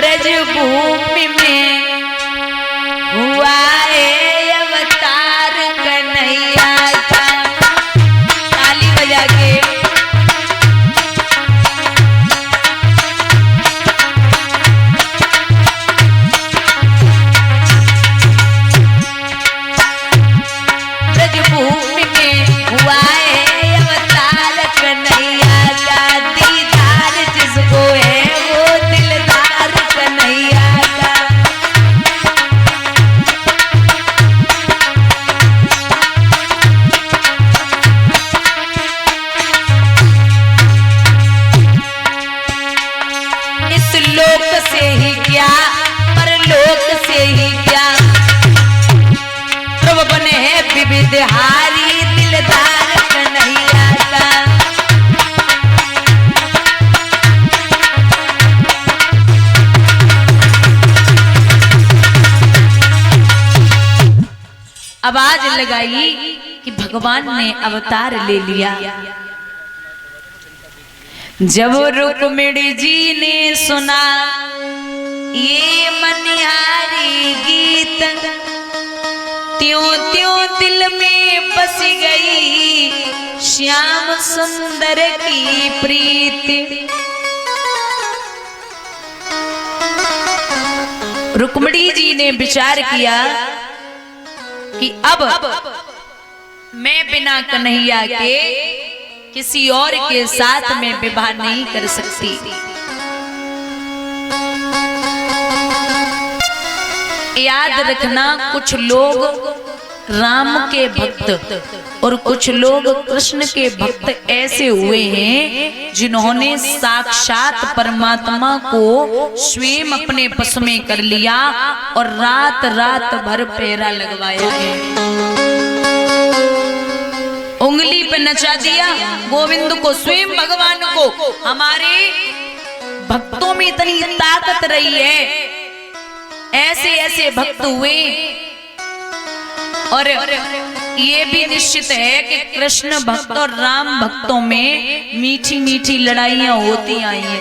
ब्रज भूमि में हुआ है अवतार कन्हैया का। ताली बजा के ब्रज भूमि में हुआ है अवतार कन्हैया का। दीदार जिसको है वो दिलदार कन्हैया का। इस लोक से ही क्या परलोक से ही क्या, प्रभु बने हैं विविधहारी दिलदार कन्हैया का। आवाज लगाई कि भगवान ने अवतार ले लिया। जब रुक्मिणी जी ने सुना ये मनिहारी गीत, त्यों त्यों दिल में बस गई श्याम सुंदर की प्रीति। रुक्मिणी जी ने विचार किया कि अब मैं बिना कन्हैया के किसी और के साथ में विवाह नहीं कर सकती। याद रखना, कुछ लोग राम के भक्त और कुछ लोग कृष्ण के भक्त ऐसे हुए हैं जिन्होंने साक्षात परमात्मा को स्वयं अपने बस में कर लिया और रात रात भर फेरा लगवाया है। उंगली पे नचा दिया गोविंद को, स्वयं भगवान को। हमारे भक्तों में इतनी ताकत रही है, ऐसे ऐसे भक्त हुए। और ये भी निश्चित है कि कृष्ण भक्त और राम भक्तों में मीठी मीठी लड़ाइयां होती आई हैं,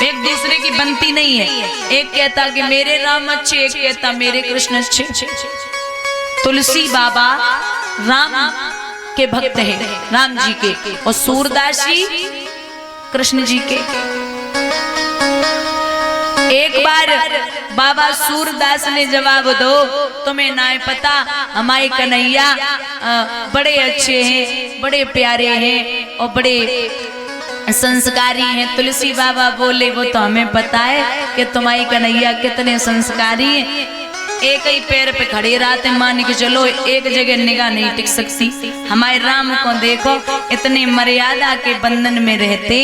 एक दूसरे की बनती नहीं है। एक कहता कि मेरे राम अच्छे, एक कहता मेरे कृष्ण अच्छे। तुलसी बाबा राम के भक्त हैं, राम जी के, और सूरदास जी कृष्ण जी के। एक बार बाबा सूरदास ने जवाब दो, तुम्हें ना पता हमारे कन्हैया बड़े अच्छे हैं, बड़े प्यारे हैं और बड़े संस्कारी हैं। तुलसी बाबा बोले वो तो हमें पता है कि तुम्हारी कन्हैया कितने संस्कारी हैं। एक ही पैर पे खड़े रहते, मान के चलो एक जगह निगाह नहीं टिक सकती। हमारे राम को देखो, इतने मर्यादा के बंधन में रहते,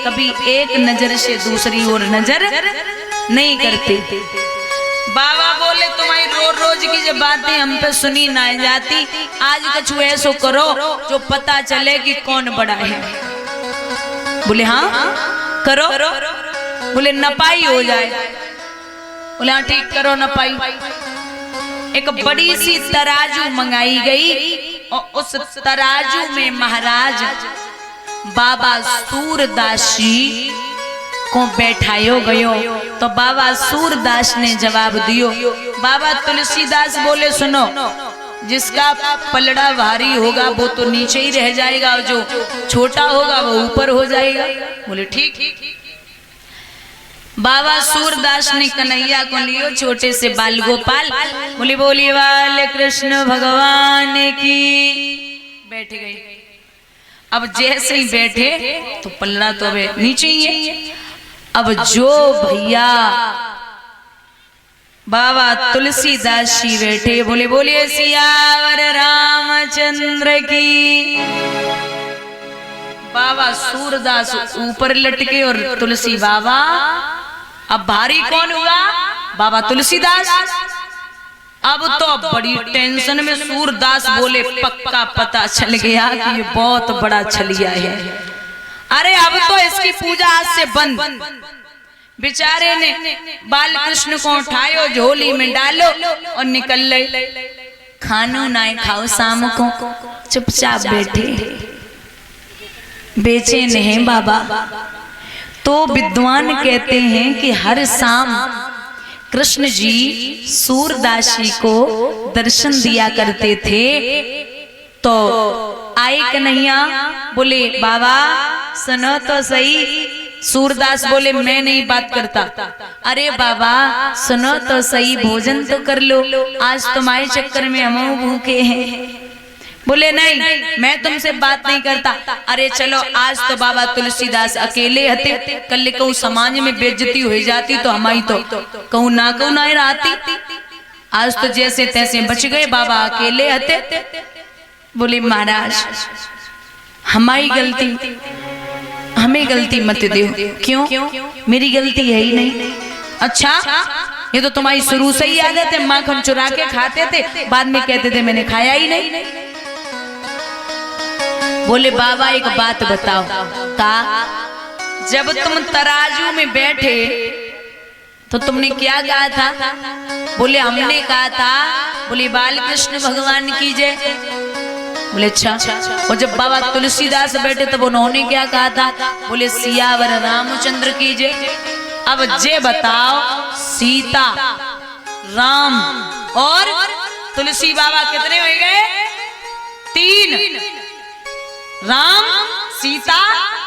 कभी एक नजर से दूसरी ओर नजर नहीं करते। बाबा बोले तुम्हारी रोज रोज की जो बातें हम पे सुनी ना जाती, आज कुछ ऐसा करो जो पता चले कि कौन बड़ा है। बोले हाँ करो। बोले नपाई हो जाए। बोले हाँ ठीक करो नपाई। एक बड़ी सी तराजू मंगाई गई और उस तराजू में महाराज बाबा सूरदास जी को बैठायो गयो। तो बाबा सूरदास ने जवाब दियो। बाबा तुलसीदास बोले सुनो, जिसका पलड़ा भारी होगा वो तो नीचे ही रह जाएगा और जो छोटा होगा वो ऊपर हो जाएगा। बोले ठीक। बाबा सूरदास ने कन्हैया को लियो, छोटे से बाल गोपाल। बोली बोली वाले कृष्ण भगवान की। बैठ गए। अब जैसे ही बैठे तो पल्ला तो अब नीचे ही है। अब जो भैया बाबा तुलसीदास जी बैठे, बोले बोलिए सियावर रामचंद्र की। बाबा सूरदास ऊपर लटके और तुलसी बाबा। अब भारी कौन हुआ? बाबा तुलसीदास। अब तो बड़ी टेंशन में सूरदास बोले पक्का पता चल गया कि ये बहुत बड़ा छलिया है। अरे अब तो इसकी पूजा आज से बंद। बेचारे ने बाल कृष्ण को उठायो, झोली में डालो और निकल ले। खानो ना खाओ शाम को, चुपचाप बैठे बेचैन हैं बाबा। तो विद्वान कहते हैं कि हर शाम कृष्ण जी सूरदास जी को दर्शन दिया करते थे। तो आए कन्हैया, बोले बाबा सुनो तो सही। सूरदास बोले मैं नहीं बात करता। अरे बाबा सुनो तो सही, भोजन तो कर लो, आज तुम्हारे चक्कर में हम भूखे हैं। बोले नहीं मैं तुमसे बात नहीं करता। अरे चलो आज तो बाबा तुलसीदास अकेले हते, कल कहूँ समाज में बेइज्जती हो जाती तो हमारी तो कहूँ ना रहती। आज तो जैसे तैसे बच गए, बाबा अकेले हते। बोले महाराज हमारी गलती, हमें गलती मत दो। क्यों? मेरी गलती है ही नहीं। अच्छा ये तो तुम्हारी शुरू से ही आदत है, माखन चुरा के खाते थे, बाद में कहते थे मैंने खाया ही नहीं। बोले बाबा एक बात बताओ, का जब तुम तराजू में बैठे तो तुमने क्या कहा था? बोले हमने कहा था, बोले बाल कृष्ण भगवान की जय। बोले अच्छा। और जब बाबा तुलसीदास बैठे तब उन्होंने क्या कहा था? बोले सियावर रामचंद्र की जय। अब जे बताओ सीता, राम और तुलसी बाबा कितने हो गए? 3। राम, सीता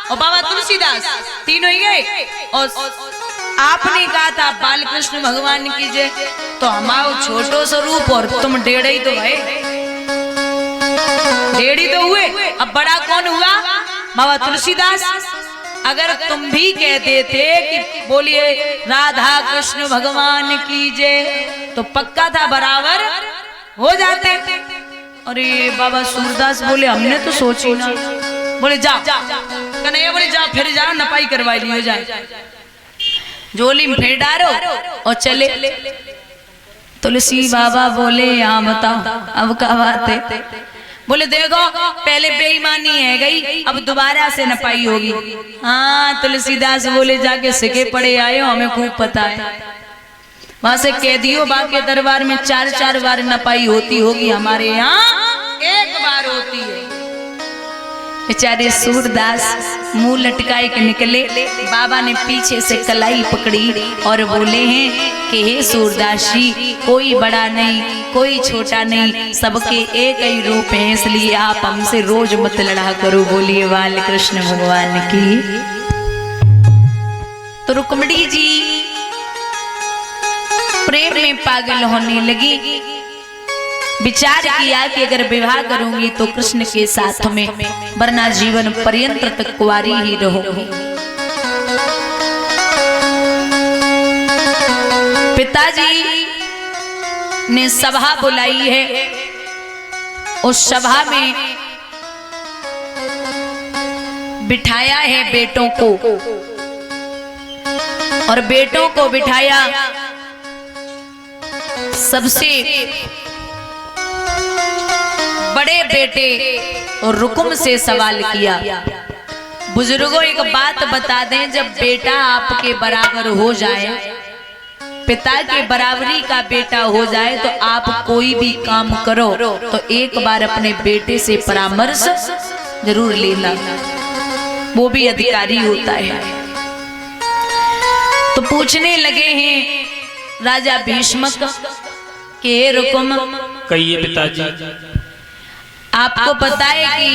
और बाबा तुलसीदास 3 हो गए। और आपने कहा था बाल कृष्ण भगवान की जय। तो हमारा छोटो स्वरूप और तुम 1.5 ही तो है, 1.5 ही तो हुए। अब बड़ा कौन हुआ? बाबा तुलसीदास। अगर तुम भी कहते थे कि बोलिए राधा कृष्ण भगवान की जय तो पक्का था बराबर हो जाते। अरे बाबा सूरदास बोले हमने तो सोची ना। बोले जा कन्हैया, बोले जा फिर जा नपाई करवा लियो जाए, झोली में फेर डालो और चले। तुलसी बाबा बोले यहाँ बताओ अब क्या बात है? बोले देखो पहले बेईमानी है गई, अब दोबारा से नपाई होगी। हाँ तुलसीदास बोले जाके सिके पड़े आए हो, हमें खूब पता है। वहां से कैदियों बाग के दरबार में 4-4 बार नपाई होती होगी, हमारे यहाँ 1 बार होती है। बेचारे सूरदास मुंह लटकाए के निकले। बाबा ने पीछे से कलाई पकड़ी और बोले हैं कि हे सूरदास जी, कोई बड़ा नहीं कोई छोटा नहीं, सबके एक ही रूप है, इसलिए आप हमसे रोज मत लड़ा करो। बोलिए बाल कृष्ण भगवान की। तो रुक्मिणी जी प्रेम में पागल होने लगी। विचार किया कि अगर विवाह करूंगी तो कृष्ण के साथ में, वरना जीवन पर्यंत तक कुंवारी ही रहूंगी। पिताजी ने सभा बुलाई है, उस सभा में बिठाया है बेटों को, और बेटों को बिठाया। सबसे बड़े बेटे और रुकुम से सवाल किया। बुजुर्गों एक बात बता दें, जब बेटा आपके बराबर हो जाए, पिता के बराबरी का बेटा हो जाए, तो आप कोई भी काम करो तो एक बार अपने बेटे से परामर्श जरूर लेना, वो भी अधिकारी होता है। तो पूछने लगे हैं राजा भीष्मक के रुकुम, कहिए पिताजी। आपको पता है कि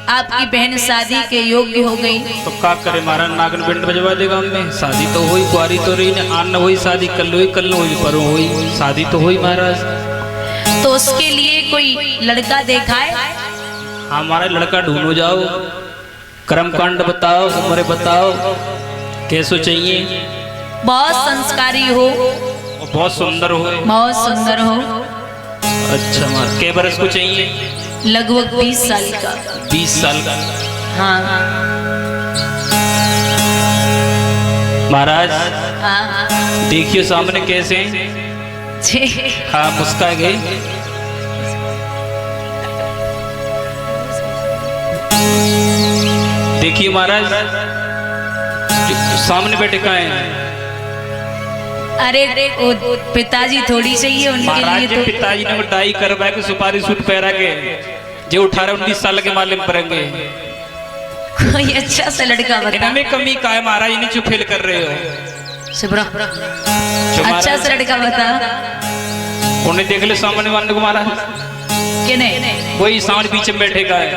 आपकी बहन शादी के योग्य हो गई, तो क्या करे महाराज, नागन पिंड बजवा देगा हमें। शादी तो हुई, कुआरी तो रही ना, आन हुई शादी, कल हुई कल हुई परसों हुई, शादी तो हुई महाराज। तो उसके लिए कोई लड़का देखा है? हमारा लड़का ढूंढो जाओ, कर्म कांड बताओ, उम्र बताओ, कैसो चाहिए। बहुत संस्कारी हो, और बहुत सुंदर हो। बहुत सुंदर हो। अच्छा महाराज, कै बरस को चाहिए? लगभग 20 साल का। 20 साल का। हाँ महाराज हाँ देखियो सामने कैसे। हाँ मुस्का गए। देखिए महाराज सामने बैठे कहाँ हैं? अरे पिताजी थोड़ी चाहिए उनके लिए। तो पिताजी ने डाई करवा के सुपारी सूट पहरा के जो 18-19 साल के माले में पड़ेंगे। कोई अच्छा सा लड़का बता। इनमें कमी का है महाराज, इन्हें चुप फेल कर रहे हो। शिब्रा अच्छा सा लड़का बता। उन्हें देख ले सामने वाले को महाराज, किने वही सामने पीछे बैठेगा है।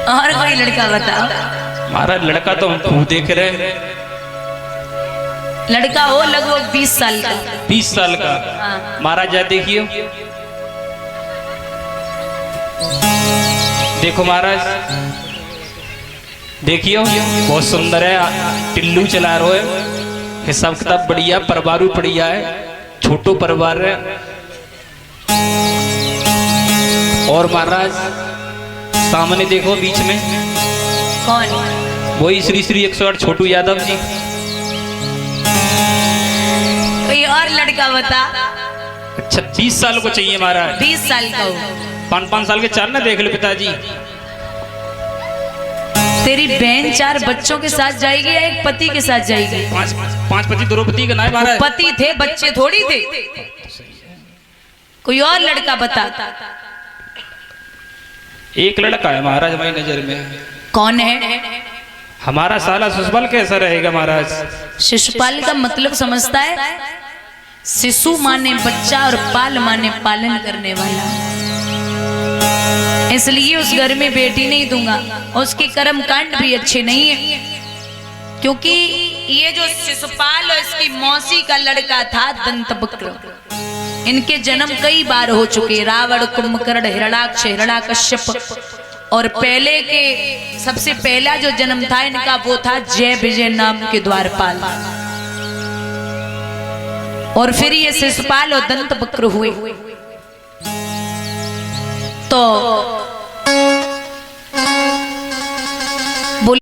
और कोई लड़का बता। महाराज लड़का तो हम खूब देख रहे हैं, लड़का हो लगभग 20 साल का। 20 साल का। हाँ। महाराज जा देखियो, देखो महाराज देखियो, बहुत सुंदर है, टिल्लू चला रहे है, हिसाब किताब बढ़िया, परिवार बढ़िया है, छोटो परिवार है। और महाराज सामने देखो बीच में कौन? वही श्री श्री 108 छोटू यादव जी। कोई और लड़का बता। अच्छा 20 साल को चाहिए महाराज। 20 साल का हो। 5-5 साल के 4 ना देख लो पिताजी। तेरी बहन 4 बच्चों के साथ जाएगी या एक पति के साथ जाएगी? 5 पति द्रौपदी का नाम महाराज। पति थे, बच्चे थोड़ी थे। कोई और लड़का बता। एक लड़का है महाराज हमारी नजर में। कौन है? हमारा साला शिशुपाल कैसा रहेगा महाराज? शिशुपाल का मतलब समझता है? शिशु माने बच्चा और पाल माने पालन करने वाला। इसलिए उस घर में बेटी नहीं दूंगा। उसके कर्म कांड भी अच्छे नहीं है, क्योंकि ये जो शिशुपाल और इसकी मौसी का लड़का था दंतवक्र, इनके जन्म कई बार हो चुके। रावण, कुंभकर्ण, हिरण्याक्ष, हिरण्याकश्यप। और पहले के सबसे पहला जो जन्म था इनका वो था जय विजय नाम के द्वारपाल। और फिर ये शिशुपाल और दंतवक्र हुए। तो